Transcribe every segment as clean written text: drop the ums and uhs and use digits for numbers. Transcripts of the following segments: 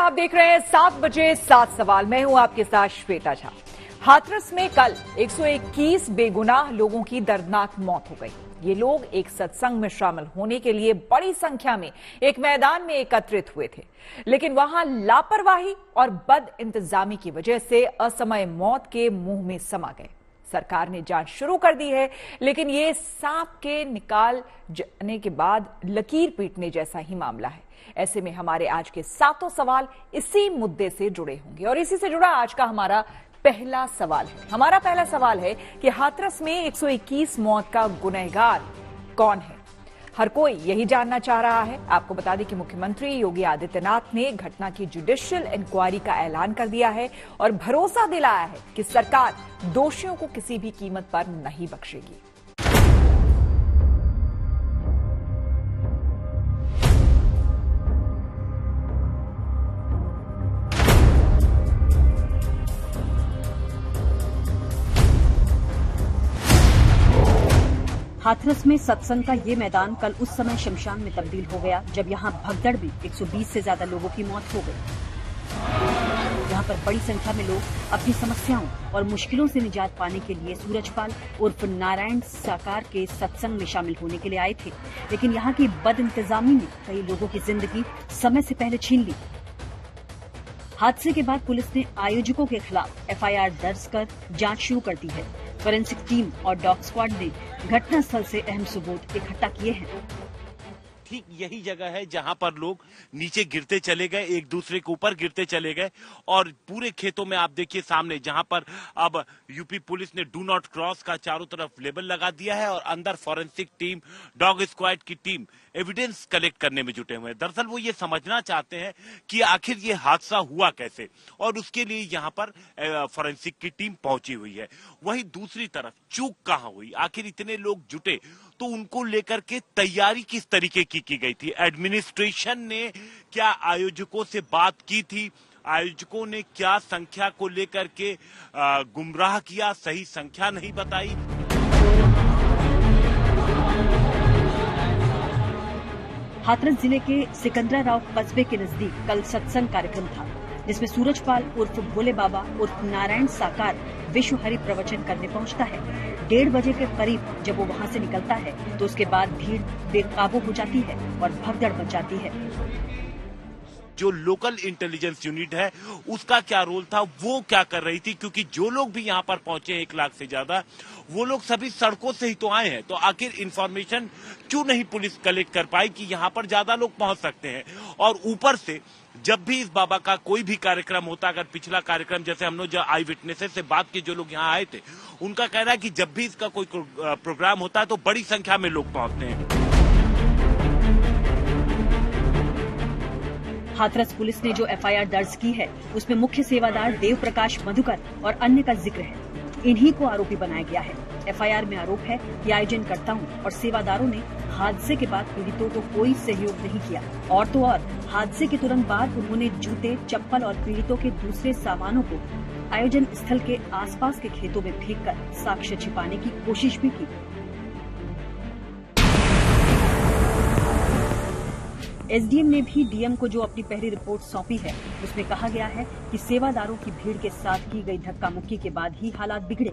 आप देख रहे हैं 7 बजे 7 सवाल। मैं हूं आपके साथ श्वेता झा। हाथरस में कल 121 बेगुनाह लोगों की दर्दनाक मौत हो गई। ये लोग एक सत्संग में शामिल होने के लिए बड़ी संख्या में एक मैदान में एकत्रित हुए थे, लेकिन वहां लापरवाही और बद इंतजामी की वजह से असमय मौत के मुंह में समा गए। सरकार ने जांच शुरू कर दी है, लेकिन ये सांप के निकाल जाने के बाद लकीर पीटने जैसा ही मामला है। ऐसे में हमारे आज के 7 सवाल इसी मुद्दे से जुड़े होंगे और इसी से जुड़ा आज का हमारा पहला सवाल है। हमारा पहला सवाल है कि हाथरस में 121 मौत का गुनहगार कौन है। हर कोई यही जानना चाह रहा है। आपको बता दें कि मुख्यमंत्री योगी आदित्यनाथ ने घटना की जुडिशियल इंक्वायरी का ऐलान कर दिया है और भरोसा दिलाया है कि सरकार दोषियों को किसी भी कीमत पर नहीं बख्शेगी। हाथरस में सत्संग का ये मैदान कल उस समय शमशान में तब्दील हो गया जब यहाँ भगदड़ में 120 से ज्यादा लोगों की मौत हो गई। यहाँ पर बड़ी संख्या में लोग अपनी समस्याओं और मुश्किलों से निजात पाने के लिए सूरजपाल उर्फ नारायण साकार के सत्संग में शामिल होने के लिए आए थे, लेकिन यहाँ की बद इंतजामी ने कई लोगों की जिंदगी समय से पहले छीन ली। हादसे के बाद पुलिस ने आयोजकों के खिलाफ एफआईआर दर्ज कर जांच शुरू कर दी है। फोरेंसिक टीम और डॉग स्क्वाड ने घटनास्थल से अहम सबूत इकट्ठा किए हैं। ठीक यही जगह है जहां पर लोग नीचे गिरते चले गए, एक दूसरे के ऊपर गिरते चले गए और पूरे खेतों में आप देखिए सामने जहां पर अब यूपी पुलिस ने डू नॉट क्रॉस का चारों तरफ लेबल लगा दिया है और अंदर फॉरेंसिक टीम, डॉग स्क्वाड की टीम एविडेंस कलेक्ट करने में जुटे हुए हैं। दरअसल वो ये समझना चाहते हैं कि आखिर ये हादसा हुआ कैसे और उसके लिए यहाँ पर फॉरेंसिक की टीम पहुंची हुई है। वहीं दूसरी तरफ चूक कहाँ हुई, आखिर इतने लोग जुटे तो उनको लेकर के तैयारी किस तरीके की गई थी। एडमिनिस्ट्रेशन ने क्या आयोजकों से बात की थी, आयोजकों ने क्या संख्या को लेकर के गुमराह किया, सही संख्या नहीं बताई। हाथरस जिले के सिकंदराराव कस्बे के नजदीक कल सत्संग कार्यक्रम था, जिसमें सूरजपाल उर्फ भोले बाबा उर्फ नारायण साकार विश्व हरि प्रवचन करने पहुंचता है। 1:30 बजे के करीब जब वो वहां से निकलता है तो उसके बाद भीड़ बेकाबू हो जाती है और भगदड़ मच जाती है। जो लोकल इंटेलिजेंस यूनिट है उसका क्या रोल था, वो क्या कर रही थी, क्योंकि जो लोग भी यहाँ पर पहुंचे 1 लाख से ज्यादा, वो लोग सभी सड़कों से ही तो आए हैं। तो आखिर इंफॉर्मेशन क्यों नहीं पुलिस कलेक्ट कर पाई कि यहाँ पर ज्यादा लोग पहुंच सकते हैं। और ऊपर से जब भी इस बाबा का कोई भी कार्यक्रम होता, अगर पिछला कार्यक्रम जैसे हम लोग जो आई विटनेसेस से बात की, जो लोग यहाँ आए थे, उनका कहना है कि जब भी इसका कोई प्रोग्राम होता है तो बड़ी संख्या में लोग पहुंचते हैं। हाथरस पुलिस ने जो एफआईआर दर्ज की है उसमें मुख्य सेवादार देव प्रकाश मधुकर और अन्य का जिक्र है। इन्हीं को आरोपी बनाया गया है। एफआईआर में आरोप है कि आयोजनकर्ताओं और सेवादारों ने हादसे के बाद पीड़ितों को कोई सहयोग नहीं किया और तो और हादसे के तुरंत बाद उन्होंने जूते, चप्पल और पीड़ितों के दूसरे सामानों को आयोजन स्थल के आसपास के खेतों में फेंककर साक्ष्य छिपाने की कोशिश भी की। एसडीएम ने भी डीएम को जो अपनी पहली रिपोर्ट सौंपी है उसमें कहा गया है कि सेवादारों की भीड़ के साथ की गई धक्का मुक्की के बाद ही हालात बिगड़े।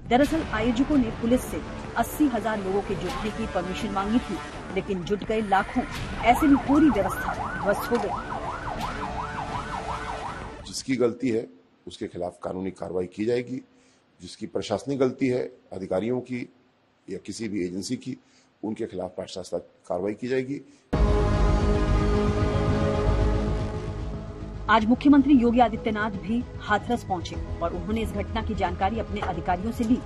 दरअसल आयोजकों ने पुलिस से 80,000 लोगों के जुटने की परमिशन मांगी थी, लेकिन जुट गए लाखों। ऐसे में पूरी व्यवस्था ध्वस्त हो गई। जिसकी गलती है उसके खिलाफ कानूनी कार्रवाई की जाएगी। जिसकी प्रशासनिक गलती है, अधिकारियों की या किसी भी एजेंसी की, उनके खिलाफ प्रशासनिक कार्रवाई की जाएगी। आज मुख्यमंत्री योगी आदित्यनाथ भी हाथरस पहुंचे और उन्होंने इस घटना की जानकारी अपने अधिकारियों से ली।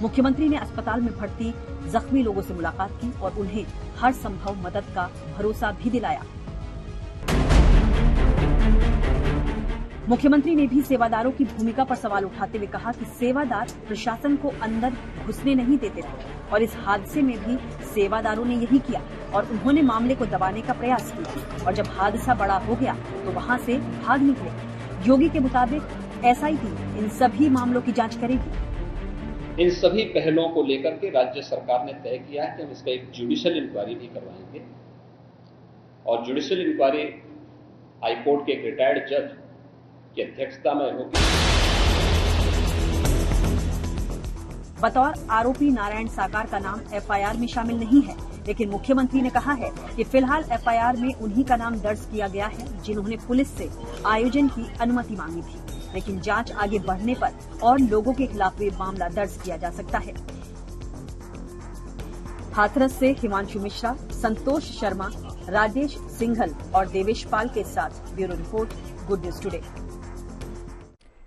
मुख्यमंत्री ने अस्पताल में भर्ती जख्मी लोगों से मुलाकात की और उन्हें हर संभव मदद का भरोसा भी दिलाया। मुख्यमंत्री ने भी सेवादारों की भूमिका पर सवाल उठाते हुए कहा कि सेवादार प्रशासन को अंदर घुसने नहीं देते थे और इस हादसे में भी सेवादारों ने यही किया और उन्होंने मामले को दबाने का प्रयास किया और जब हादसा बड़ा हो गया तो वहां से भाग निकले। योगी के मुताबिक एसआईटी इन सभी मामलों की जांच करेगी। इन सभी पहलों को लेकर के राज्य सरकार ने तय किया है कि हम इसका एक जुडिशियल इंक्वायरी भी करवाएंगे और जुडिशियल इंक्वायरी हाईकोर्ट के एक रिटायर्ड जज की अध्यक्षता में होगी। बतौर आरोपी नारायण साकार का नाम एफआईआर में शामिल नहीं है, लेकिन मुख्यमंत्री ने कहा है कि फिलहाल एफआईआर में उन्हीं का नाम दर्ज किया गया है जिन्होंने पुलिस से आयोजन की अनुमति मांगी थी। लेकिन जांच आगे बढ़ने पर और लोगों के खिलाफ भी मामला दर्ज किया जा सकता है। हाथरस से हिमांशु मिश्रा, संतोष शर्मा, राजेश सिंघल और देवेश पाल के साथ bureau report, good news today.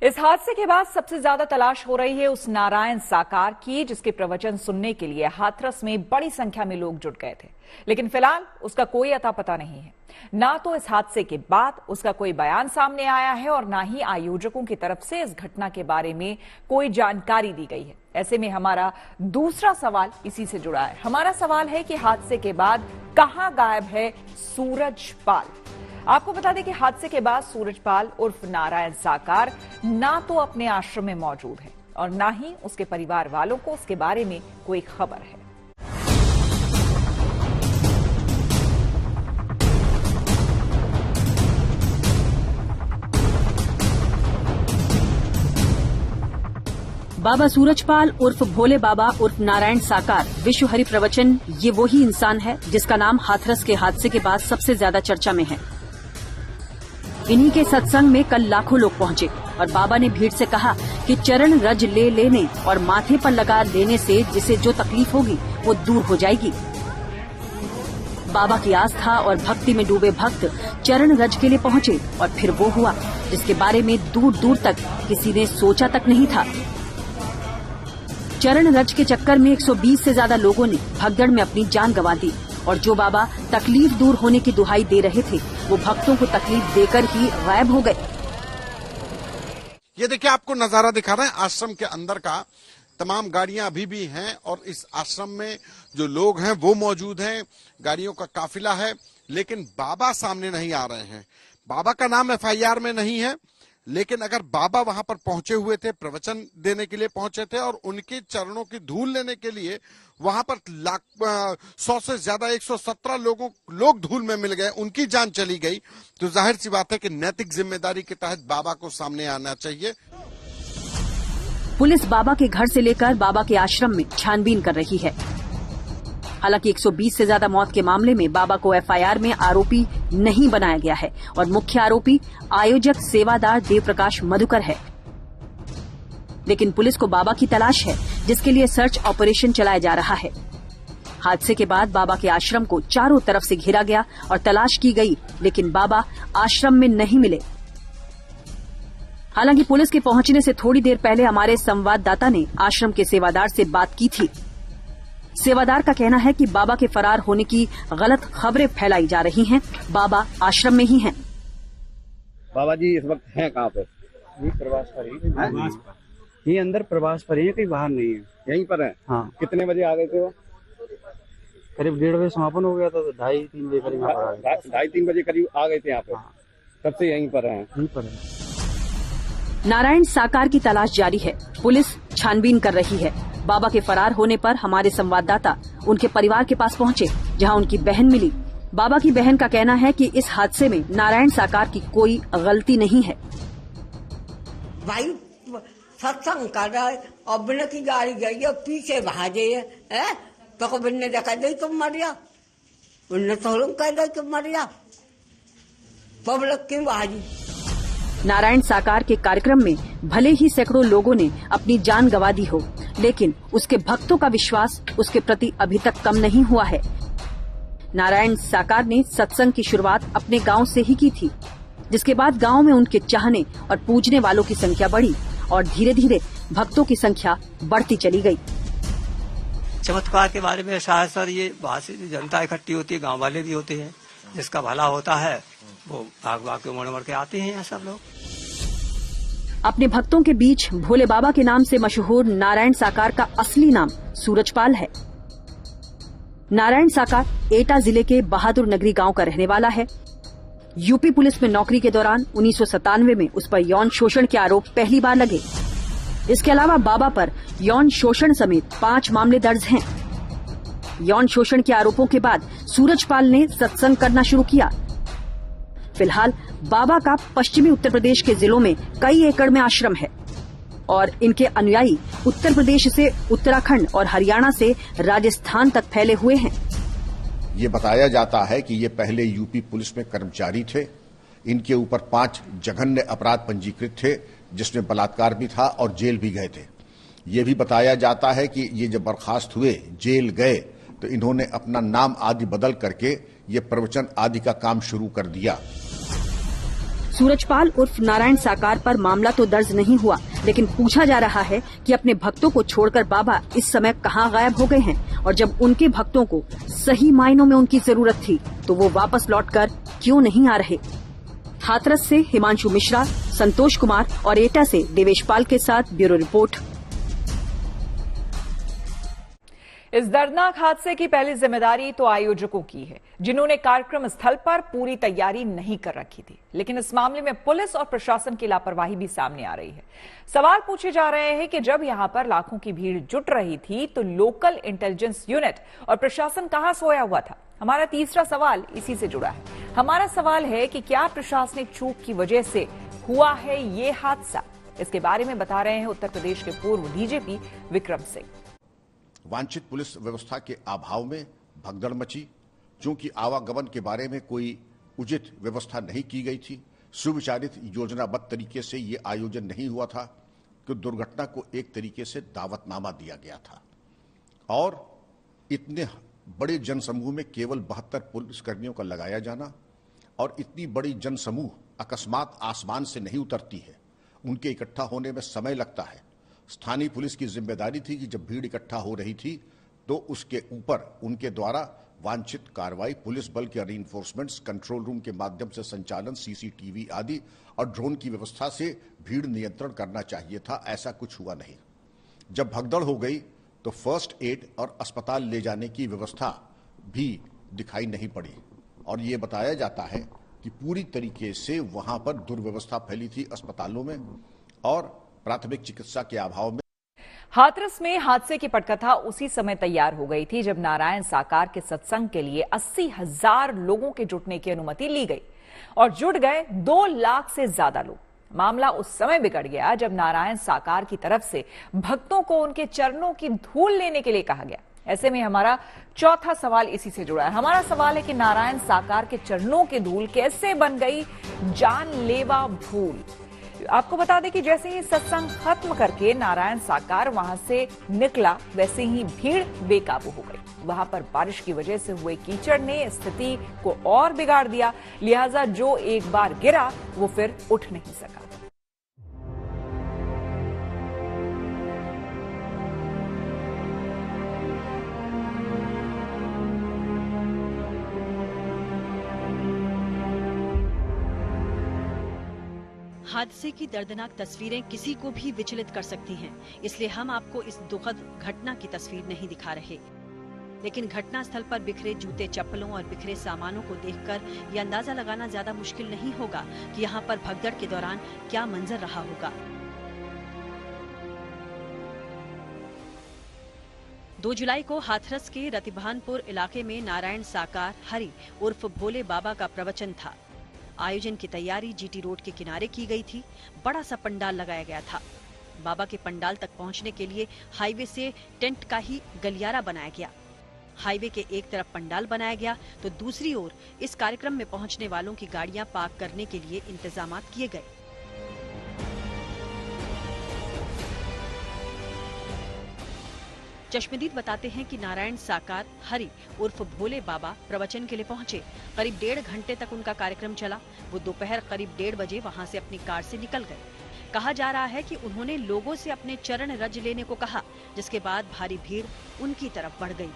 इस हादसे के बाद सबसे ज्यादा तलाश हो रही है उस नारायण साकार की, जिसके प्रवचन सुनने के लिए हाथरस में बड़ी संख्या में लोग जुट गए थे। लेकिन फिलहाल उसका कोई अता पता नहीं है। ना तो इस हादसे के बाद उसका कोई बयान सामने आया है और ना ही आयोजकों की तरफ से इस घटना के बारे में कोई जानकारी दी गई है। ऐसे में हमारा दूसरा सवाल इसी से जुड़ा है। हमारा सवाल है कि हादसे के बाद कहां गायब है सूरजपाल। आपको बता दें कि हादसे के बाद सूरजपाल उर्फ नारायण साकार ना तो अपने आश्रम में मौजूद है और ना ही उसके परिवार वालों को उसके बारे में कोई खबर है। बाबा सूरजपाल उर्फ भोले बाबा उर्फ नारायण साकार विश्व हरि प्रवचन, ये वही इंसान है जिसका नाम हाथरस के हादसे के बाद सबसे ज्यादा चर्चा में है। इन्हीं के सत्संग में कल लाखों लोग पहुंचे और बाबा ने भीड़ से कहा कि चरण रज ले लेने और माथे पर लगा लेने से जिसे जो तकलीफ होगी वो दूर हो जाएगी। बाबा की आस्था और भक्ति में डूबे भक्त चरण रज के लिए पहुंचे और फिर वो हुआ जिसके बारे में दूर दूर तक किसी ने सोचा तक नहीं था। चरण रज के चक्कर में 120 से ज्यादा लोगों ने भगदड़ में अपनी जान गंवा दी और जो बाबा तकलीफ दूर होने की दुहाई दे रहे थे वो भक्तों को तकलीफ देकर ही गायब हो गए। ये देखिए, आपको नजारा दिखा रहे हैं आश्रम के अंदर का। तमाम गाड़ियां अभी भी हैं और इस आश्रम में जो लोग हैं वो मौजूद हैं, गाड़ियों का काफिला है, लेकिन बाबा सामने नहीं आ रहे हैं। बाबा का नाम एफआईआर में नहीं है, लेकिन अगर बाबा वहां पर पहुंचे हुए थे, प्रवचन देने के लिए पहुंचे थे और उनके चरणों की धूल लेने के लिए वहां पर 100 से ज्यादा 117 लोग धूल में मिल गए, उनकी जान चली गई, तो जाहिर सी बात है कि नैतिक जिम्मेदारी के तहत बाबा को सामने आना चाहिए। पुलिस बाबा के घर से लेकर बाबा के आश्रम में छानबीन कर रही है। हालांकि 120 से ज्यादा मौत के मामले में बाबा को एफआईआर में आरोपी नहीं बनाया गया है और मुख्य आरोपी आयोजक सेवादार देवप्रकाश मधुकर है। लेकिन पुलिस को बाबा की तलाश है, जिसके लिए सर्च ऑपरेशन चलाया जा रहा है। हादसे के बाद बाबा के आश्रम को चारों तरफ से घेरा गया और तलाश की गई, लेकिन बाबा आश्रम में नहीं मिले। हालांकि पुलिस के पहुंचने से थोड़ी देर पहले हमारे संवाददाता ने आश्रम के सेवादार से बात की थी। सेवादार का कहना है कि बाबा के फरार होने की गलत खबरें फैलाई जा रही हैं। बाबा आश्रम में ही हैं। बाबा जी इस वक्त हैं कहाँ पे? ये प्रवास पर ही, ये अंदर प्रवास पर ही है, कहीं बाहर नहीं है, यहीं पर है। हाँ। कितने बजे आ गए थे वो? करीब 1:30 बजे समापन हो गया था, तो 2:30-3 बजे करीब 2:30-3 बजे करीब आ गए थे यहाँ पे। हाँ। तब से यहीं पर है। यहीं पर है। नारायण साकार की तलाश जारी है। पुलिस छानबीन कर रही है। बाबा के फरार होने पर हमारे संवाददाता उनके परिवार के पास पहुंचे, जहां उनकी बहन मिली। बाबा की बहन का कहना है कि इस हादसे में नारायण साकार की कोई गलती नहीं है। भाई सत्संग कर रहा है और बिना की गाड़ी गई है, पीछे भाजे है तो बिन्ने देखा दे तुम मर गया, उनने तो कह दे तुम मर गया, पब्लिक क्यों भाजी। नारायण साकार के कार्यक्रम में भले ही सैकड़ों लोगों ने अपनी जान गंवा दी हो, लेकिन उसके भक्तों का विश्वास उसके प्रति अभी तक कम नहीं हुआ है। नारायण साकार ने सत्संग की शुरुआत अपने गांव से ही की थी, जिसके बाद गांव में उनके चाहने और पूजने वालों की संख्या बढ़ी और धीरे धीरे भक्तों की संख्या बढ़ती चली गई। चमत्कार के बारे में शायद सर ये बाहर से जनता इकट्ठी होती है, गांव वाले भी होते हैं, जिसका भला होता है वो भाग भाग के उमड़ के आते हैं यहाँ सब लोग। अपने भक्तों के बीच भोले बाबा के नाम से मशहूर नारायण साकार का असली नाम सूरजपाल है। नारायण साकार एटा जिले के बहादुर नगरी गांव का रहने वाला है। यूपी पुलिस में नौकरी के दौरान 1997 में उस पर यौन शोषण के आरोप पहली बार लगे। इसके अलावा बाबा पर यौन शोषण समेत 5 मामले दर्ज हैं। यौन शोषण के आरोपों के बाद सूरजपाल ने सत्संग करना शुरू किया। फिलहाल बाबा का पश्चिमी उत्तर प्रदेश के जिलों में कई एकड़ में आश्रम है और इनके अनुयायी उत्तर प्रदेश से उत्तराखंड और हरियाणा से राजस्थान तक फैले हुए हैं। ये बताया जाता है कि ये पहले यूपी पुलिस में कर्मचारी थे। इनके ऊपर 5 जघन्य अपराध पंजीकृत थे, जिसमें बलात्कार भी था और जेल भी गए थे। ये भी बताया जाता है कि ये जब बर्खास्त हुए, जेल गए, तो इन्होंने अपना नाम आदि बदल करके ये प्रवचन आदि का काम शुरू कर दिया। सूरजपाल उर्फ नारायण साकार पर मामला तो दर्ज नहीं हुआ, लेकिन पूछा जा रहा है कि अपने भक्तों को छोड़कर बाबा इस समय कहां गायब हो गए हैं और जब उनके भक्तों को सही मायनों में उनकी जरूरत थी तो वो वापस लौटकर क्यों नहीं आ रहे। हाथरस से हिमांशु मिश्रा, संतोष कुमार और एटा से देवेश पाल के साथ ब्यूरो रिपोर्ट। इस दर्दनाक हादसे की पहली जिम्मेदारी तो आयोजकों की है, जिन्होंने कार्यक्रम स्थल पर पूरी तैयारी नहीं कर रखी थी। लेकिन इस मामले में पुलिस और प्रशासन की लापरवाही भी सामने आ रही है। सवाल पूछे जा रहे हैं कि जब यहां पर लाखों की भीड़ जुट रही थी तो लोकल इंटेलिजेंस यूनिट और प्रशासन कहां सोया हुआ था। हमारा तीसरा सवाल इसी से जुड़ा है। हमारा सवाल है कि क्या प्रशासनिक चूक की वजह से हुआ है ये हादसा। इसके बारे में बता रहे हैं उत्तर प्रदेश के पूर्व डीजीपी विक्रम सिंह। वांछित पुलिस व्यवस्था के अभाव में भगदड़ मची। चूंकि आवागमन के बारे में कोई उचित व्यवस्था नहीं की गई थी, सुविचारित योजनाबद्ध तरीके से ये आयोजन नहीं हुआ था, कि दुर्घटना को एक तरीके से दावतनामा दिया गया था। और इतने बड़े जनसमूह में केवल 72 पुलिसकर्मियों का लगाया जाना और इतनी बड़ी जनसमूह अकस्मात आसमान से नहीं उतरती है, उनके इकट्ठा होने में समय लगता है। स्थानीय पुलिस की जिम्मेदारी थी कि जब भीड़ इकट्ठा हो रही थी तो उसके ऊपर उनके द्वारा वांछित कार्रवाई, पुलिस बल के रीइंफोर्समेंट्स, कंट्रोल रूम के माध्यम से संचालन, सीसीटीवी आदि और ड्रोन की व्यवस्था से भीड़ नियंत्रण करना चाहिए था। ऐसा कुछ हुआ नहीं। जब भगदड़ हो गई तो फर्स्ट एड और अस्पताल ले जाने की व्यवस्था भी दिखाई नहीं पड़ी और ये बताया जाता है कि पूरी तरीके से वहां पर दुर्व्यवस्था फैली थी अस्पतालों में और प्राथमिक चिकित्सा के अभाव में। हाथरस में हादसे की पटकथा उसी समय तैयार हो गई थी जब नारायण साकार के सत्संग के लिए 80,000 लोगों के जुटने की अनुमति ली गई और जुट गए 2 लाख से ज्यादा लोग। मामला उस समय बिगड़ गया जब नारायण साकार की तरफ से भक्तों को उनके चरणों की धूल लेने के लिए कहा गया। ऐसे में हमारा चौथा सवाल इसी से जुड़ा है। हमारा सवाल है कि नारायण साकार के चरणों की धूल कैसे बन गई जानलेवा धूल। आपको बता दें कि जैसे ही सत्संग खत्म करके नारायण साकार वहां से निकला, वैसे ही भीड़ बेकाबू हो गई। वहां पर बारिश की वजह से हुए कीचड़ ने स्थिति को और बिगाड़ दिया, लिहाजा जो एक बार गिरा वो फिर उठ नहीं सका। हादसे की दर्दनाक तस्वीरें किसी को भी विचलित कर सकती हैं, इसलिए हम आपको इस दुखद घटना की तस्वीर नहीं दिखा रहे। लेकिन घटना स्थल पर बिखरे जूते चप्पलों और बिखरे सामानों को देखकर यह अंदाजा लगाना ज्यादा मुश्किल नहीं होगा कि यहाँ पर भगदड़ के दौरान क्या मंजर रहा होगा। 2 जुलाई को हाथरस के रतिभानपुर इलाके में नारायण साकार हरि उर्फ भोले बाबा का प्रवचन था। आयोजन की तैयारी जीटी रोड के किनारे की गई थी। बड़ा सा पंडाल लगाया गया था। बाबा के पंडाल तक पहुंचने के लिए हाईवे से टेंट का ही गलियारा बनाया गया। हाईवे के एक तरफ पंडाल बनाया गया तो दूसरी ओर इस कार्यक्रम में पहुंचने वालों की गाड़ियां पार्क करने के लिए इंतजाम किए गए। चश्मदीद बताते हैं कि नारायण साकार हरि उर्फ भोले बाबा प्रवचन के लिए पहुंचे। करीब 1.5 घंटे तक उनका कार्यक्रम चला। वो दोपहर करीब 1:30 बजे वहां से अपनी कार से निकल गए। कहा जा रहा है कि उन्होंने लोगों से अपने चरण रज लेने को कहा, जिसके बाद भारी भीड़ उनकी तरफ बढ़ गई।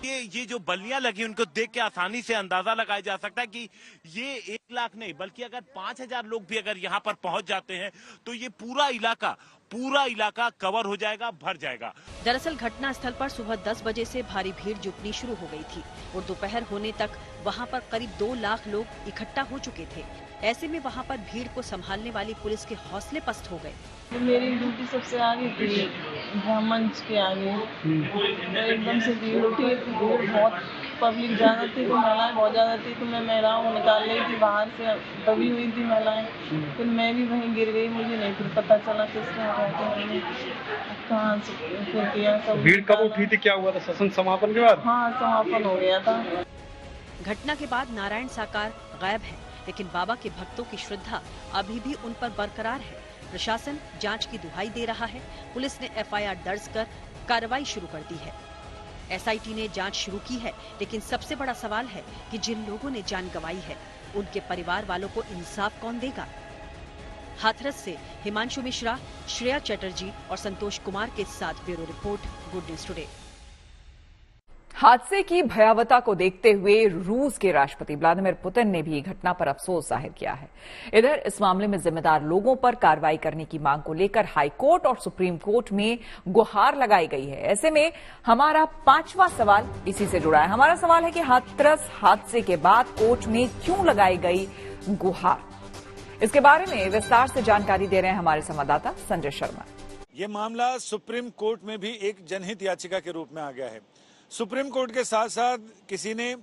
ये जो बल्लियां लगी उनको देख के आसानी से अंदाजा लगाया जा सकता है कि ये 1 लाख नहीं बल्कि अगर 5,000 लोग भी अगर यहाँ पर पहुंच जाते हैं तो ये पूरा इलाका कवर हो जाएगा, भर जाएगा। दरअसल घटना स्थल पर सुबह 10 बजे से भारी भीड़ जुटनी शुरू हो गई थी और दोपहर होने तक वहां पर करीब 2 लाख लोग इकट्ठा हो चुके थे। ऐसे में वहां पर भीड़ को संभालने वाली पुलिस के हौसले पस्त हो गए। मेरी ड्यूटी सबसे आगे थी, मंच के आगे, तो एकदम से भीड़ उठी। भीड़ बहुत पब्लिक ज्यादा थी तो महिलाएं बहुत ज्यादा थी, तो मैं महिलाओं को निकाल रही थी बाहर से, दबी हुई थी महिलाएं। फिर मैं भी वहीं गिर गई, मुझे नहीं फिर पता चला किसने कहाँ से फिर किया सब। भीड़ कब उठी थी, क्या हुआ था सत्संग समापन के बाद? हाँ, समापन हो गया था। घटना के बाद नारायण साकार गायब है, लेकिन बाबा के भक्तों की श्रद्धा अभी भी उन पर बरकरार है। प्रशासन जांच की दुहाई दे रहा है। पुलिस ने एफआईआर दर्ज कर कार्रवाई शुरू कर दी है। एसआईटी ने जांच शुरू की है, लेकिन सबसे बड़ा सवाल है कि जिन लोगों ने जान गंवाई है, उनके परिवार वालों को इंसाफ कौन देगा? हाथरस से हिमांशु मिश्रा, श्रेया चटर्जी और संतोष कुमार के साथ bureau report, good news today. हादसे की भयावहता को देखते हुए रूस के राष्ट्रपति व्लादिमीर पुतिन ने भी घटना पर अफसोस जाहिर किया है। इधर इस मामले में जिम्मेदार लोगों पर कार्रवाई करने की मांग को लेकर हाईकोर्ट और सुप्रीम कोर्ट में गुहार लगाई गई है। ऐसे में हमारा 5वां सवाल इसी से जुड़ा है। हमारा सवाल है कि हाथरस हादसे के बाद कोर्ट में क्यों लगाई गई गुहार? इसके बारे में विस्तार से जानकारी दे रहे हैं हमारे संवाददाता संजय शर्मा। ये मामला सुप्रीम कोर्ट में भी एक जनहित याचिका के रूप में आ गया है। सुप्रीम कोर्ट के साथ साथ किसी ने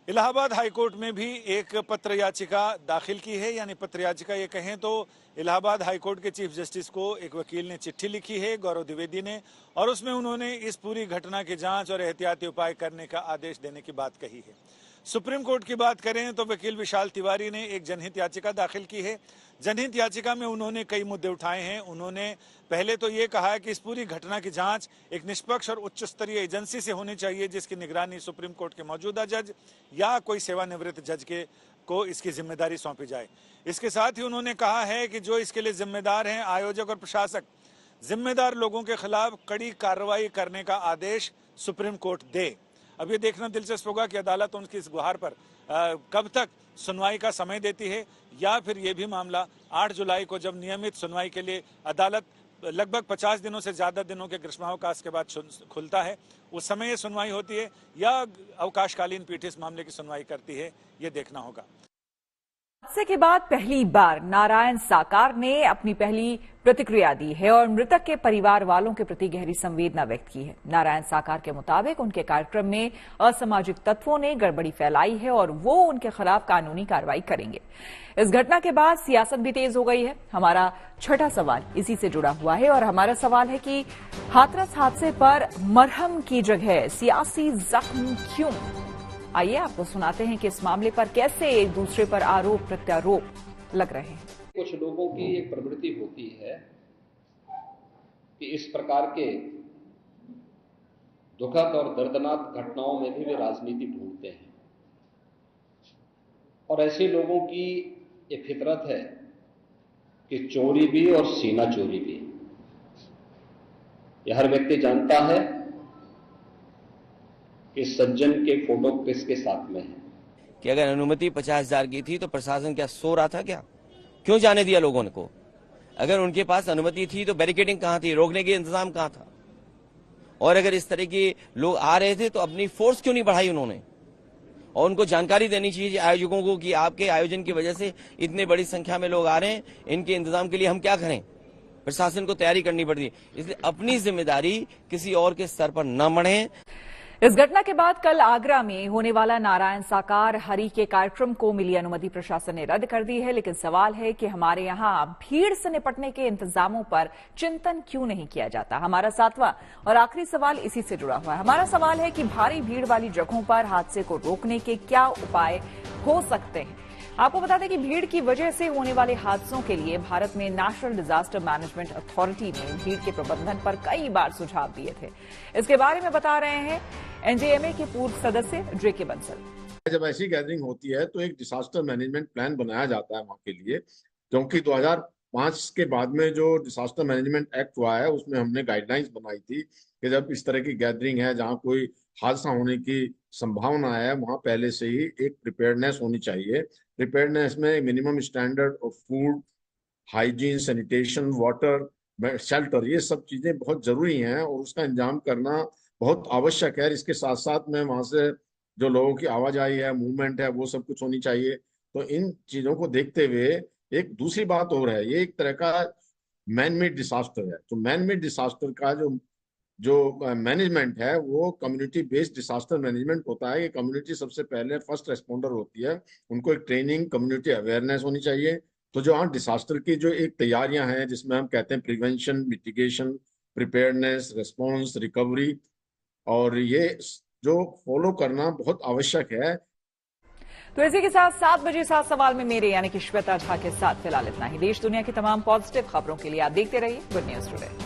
इलाहाबाद हाई कोर्ट में भी एक पत्र याचिका दाखिल की है, यानी पत्र याचिका ये कहें तो इलाहाबाद हाई कोर्ट के चीफ जस्टिस को एक वकील ने चिट्ठी लिखी है, गौरव द्विवेदी ने, और उसमें उन्होंने इस पूरी घटना की जांच और एहतियाती उपाय करने का आदेश देने की बात कही है। सुप्रीम कोर्ट की बात करें तो वकील विशाल तिवारी ने एक जनहित याचिका दाखिल की है। जनहित याचिका में उन्होंने कई मुद्दे उठाए हैं। उन्होंने पहले तो ये कहा है कि इस पूरी घटना की जांच एक निष्पक्ष और उच्च स्तरीय एजेंसी से होनी चाहिए, जिसकी निगरानी सुप्रीम कोर्ट के मौजूदा जज या कोई सेवानिवृत्त जज को इसकी जिम्मेदारी सौंपी जाए। इसके साथ ही उन्होंने कहा है कि जो इसके लिए जिम्मेदार हैं, आयोजक और प्रशासक, जिम्मेदार लोगों के खिलाफ कड़ी कार्रवाई करने का आदेश सुप्रीम कोर्ट दे। अब ये देखना दिलचस्प होगा कि अदालत उनकी इस गुहार पर कब तक सुनवाई का समय देती है, या फिर ये भी मामला 8 जुलाई को जब नियमित सुनवाई के लिए अदालत लगभग 50 दिनों से ज्यादा दिनों के ग्रीष्मावकाश के बाद खुलता है, उस समय ये सुनवाई होती है या अवकाशकालीन पीठ इस मामले की सुनवाई करती है, ये देखना होगा। हादसे के बाद पहली बार नारायण साकार ने अपनी पहली प्रतिक्रिया दी है और मृतक के परिवार वालों के प्रति गहरी संवेदना व्यक्त की है। नारायण साकार के मुताबिक उनके कार्यक्रम में असामाजिक तत्वों ने गड़बड़ी फैलाई है और वो उनके खिलाफ कानूनी कार्रवाई करेंगे। इस घटना के बाद सियासत भी तेज हो गई है। हमारा 6ठा सवाल इसी से जुड़ा हुआ है और हमारा सवाल है कि हाथरस हादसे पर मरहम की जगह सियासी जख्म क्यों? आइए आपको सुनाते हैं कि इस मामले पर कैसे एक दूसरे पर आरोप प्रत्यारोप लग रहे हैं। कुछ लोगों की एक प्रवृत्ति होती है कि इस प्रकार के दुखद और दर्दनाक घटनाओं में भी वे राजनीति ढूंढते हैं, और ऐसे लोगों की एक फितरत है कि चोरी भी और सीना चोरी भी। यह हर व्यक्ति जानता है कि सज्जन के फोटो किसके साथ में है। कि अगर अनुमति 50,000 की थी तो प्रशासन क्या सो रहा था क्या? क्यों जाने दिया लोगों को? अगर उनके पास अनुमति थी तो बैरिकेडिंग कहाँ थी, रोकने के इंतजाम कहाँ था? और अगर इस तरह के लोग आ रहे थे तो अपनी फोर्स क्यों नहीं बढ़ाई उन्होंने? और उनको जानकारी देनी चाहिए आयोजकों को कि आपके आयोजन की वजह से इतने बड़ी संख्या में लोग आ रहे हैं, इनके इंतजाम के लिए हम क्या करें? प्रशासन को तैयारी करनी पड़ती है। इसलिए अपनी जिम्मेदारी किसी और के सर पर न मढ़े। इस घटना के बाद कल आगरा में होने वाला नारायण साकार हरि के कार्यक्रम को मिली अनुमति प्रशासन ने रद्द कर दी है, लेकिन सवाल है कि हमारे यहां भीड़ से निपटने के इंतजामों पर चिंतन क्यों नहीं किया जाता? हमारा 7वां और आखिरी सवाल इसी से जुड़ा हुआ है। हमारा सवाल है कि भारी भीड़ वाली जगहों पर हादसे को रोकने के क्या उपाय हो सकते हैं? आपको बता दें कि भीड़ की वजह से होने वाले हादसों के लिए भारत में नेशनल डिजास्टर मैनेजमेंट अथॉरिटी ने भीड़ के प्रबंधन पर कई बार सुझाव दिए थे। इसके बारे में बता रहे हैं एनजेएमए के पूर्व सदस्य जेके बंसल। जब ऐसी गैदरिंग होती है तो एक डिजास्टर मैनेजमेंट प्लान बनाया जाता है वहां के लिए, क्योंकि 2005 के बाद में जो डिजास्टर मैनेजमेंट एक्ट हुआ है उसमें हमने गाइडलाइंस बनाई थी कि जब इस तरह की गैदरिंग है जहां कोई हादसा होने की संभावना है, वहां पहले से ही एक प्रिपेयर्डनेस होनी चाहिए। प्रिपेयर्डनेस में minimum standard of food, hygiene, sanitation, water, shelter, ये सब चीजें बहुत जरूरी हैं और उसका इंतजाम करना बहुत आवश्यक है। इसके साथ साथ में वहां से जो लोगों की आवाजाही है, मूवमेंट है, वो सब कुछ होनी चाहिए। तो इन चीजों को देखते हुए एक दूसरी बात और है, ये एक तरह का मैन मेड डिजास्टर है। तो मैन मेड डिजास्टर का जो जो मैनेजमेंट है वो कम्युनिटी बेस्ड डिसास्टर मैनेजमेंट होता है। ये कम्युनिटी सबसे पहले फर्स्ट रेस्पॉन्डर होती है, उनको एक ट्रेनिंग, कम्युनिटी अवेयरनेस होनी चाहिए। तो जो हाँ डिसास्टर की जो एक तैयारियां हैं जिसमें हम कहते हैं prevention, mitigation, preparedness, response, recovery, और ये जो फॉलो करना बहुत आवश्यक है। तो इसी के साथ 7 बजे 7 सवाल में मेरे यानी कि श्वेता झा के साथ फिलहाल इतना ही। देश दुनिया की तमाम पॉजिटिव खबरों के लिए आप देखते रहिए गुड न्यूज टुडे।